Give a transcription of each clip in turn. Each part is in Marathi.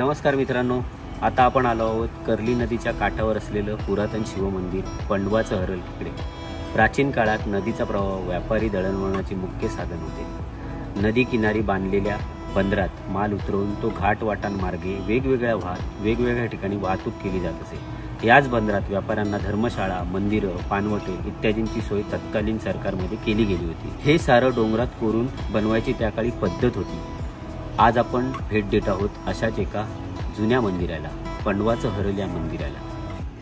नमस्कार मित्रांनो, आता आपण आलो आहोत कर्ली नदीच्या काठावर असलेलं पुरातन शिवमंदिर पंडवाचं हरल इकडे। प्राचीन काळात नदीचा प्रवाह व्यापारी दळणवळणाचे मुख्य साधन होते। नदी किनारी बांधलेल्या बंदरात माल उतरवून तो घाट वाटांमार्गे वेगवेगळ्या ठिकाणी वाहतूक केली जात असे। याच बंदरात व्यापाऱ्यांना धर्मशाळा, मंदिरं, पानवटे इत्यादींची सोय तत्कालीन सरकारमध्ये केली गेली होती। हे सारं डोंगरात कोरून बनवायची त्या काळी पद्धत होती। आज आपण भेट देत आहोत अशाच एका जुन्या मंदिराला, पंडवाचं हरल या मंदिराला।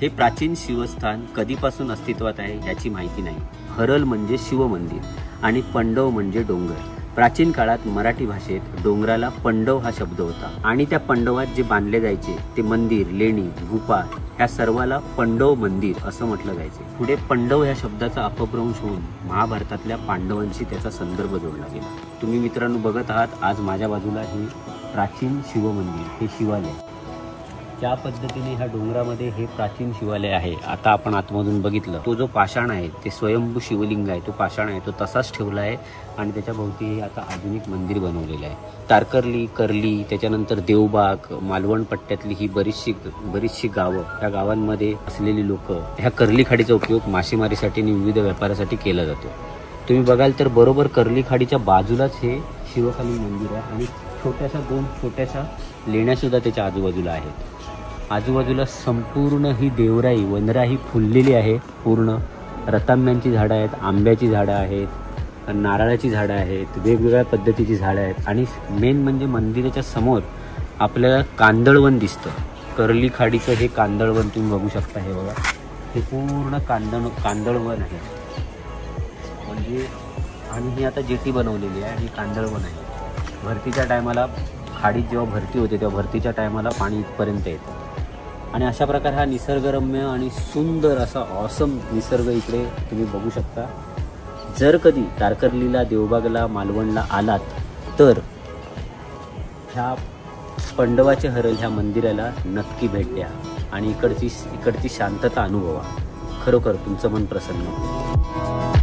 हे प्राचीन शिवस्थान कधीपासून अस्तित्वात आहे याची माहिती नाही। हरल म्हणजे शिवमंदिर आणि पंडव म्हणजे डोंगर। प्राचीन काळात मराठी भाषेत डोंगराला पंडव हा शब्द होता आणि त्या पंडवात जे बांधले जायचे ते मंदिर, लेणी, गुफा ह्या सर्वाला पंडव मंदिर असं म्हटलं जायचे। पुढे पंडव या शब्दाचा अपभ्रंश होऊन महाभारतातल्या पांडवांशी त्याचा संदर्भ जोडला गेला। तुम्ही मित्रांनो बघत आहात आज माझ्या बाजूला हे प्राचीन शिवमंदिर, हे शिवालय। ज्या पद्धतीने ह्या डोंगरामध्ये हे प्राचीन शिवालय आहे, आता आपण आतमधून बघितलं तो जो पाषाण आहे ते स्वयंभू शिवलिंग आहे, तो पाषाण आहे तो तसाच ठेवला आहे आणि त्याच्या भोवती आता आधुनिक मंदिर बनवलेलं आहे। तारकर्ली, कर्ली, त्याच्यानंतर देवबाग, मालवण पट्ट्यातली ही बरीचशी गावं, या गावांमध्ये असलेली लोक ह्या कर्ली खाडीचा उपयोग मासेमारीसाठी आणि विविध व्यापारासाठी केला जातो। तुम्ही बघाल तर बरोबर कर्ली खाडीच्या बाजूलाच हे शिवकालीन मंदिर आहे आणि दोन छोट्याशा लेण्या सुद्धा त्याच्या आजूबाजूला आहेत। आजूबाजूला संपूर्ण ही देवराई, वनराई फुललेली आहे। पूर्ण रतांब्यांची झाडं आहेत, आंब्याची झाडं आहेत, नारळाची झाडं आहेत, वेगवेगळ्या पद्धतीची झाडं आहेत आणि मेन म्हणजे मंदिराच्या समोर आपल्याला कांदळवन दिसतं। कर्ली खाडीचं हे कांदळवन तुम्ही बघू शकता। हे बघा, हे पूर्ण कांदळवन आहे म्हणजे, आणि ही आता जेटी बनवलेली आहे आणि कांदळवन आहे। भरतीच्या टायमाला खाडीत जेव्हा भरती होते तेव्हा भरतीच्या टायमाला पाणी इथपर्यंत येतं आणि अशा प्रकारे हा निसर्गरम्य आणि सुंदर असा ऑसम निसर्ग इकडे तुम्ही बघू शकता। जर कधी तारकर्लीला, देवबागला, मालवणला आलात तर ह्या पंडवाचे हरल ह्या मंदिराला नक्की भेट द्या आणि इकडची शांतता अनुभवा। खरोखर तुमचं मन प्रसन्न होईल।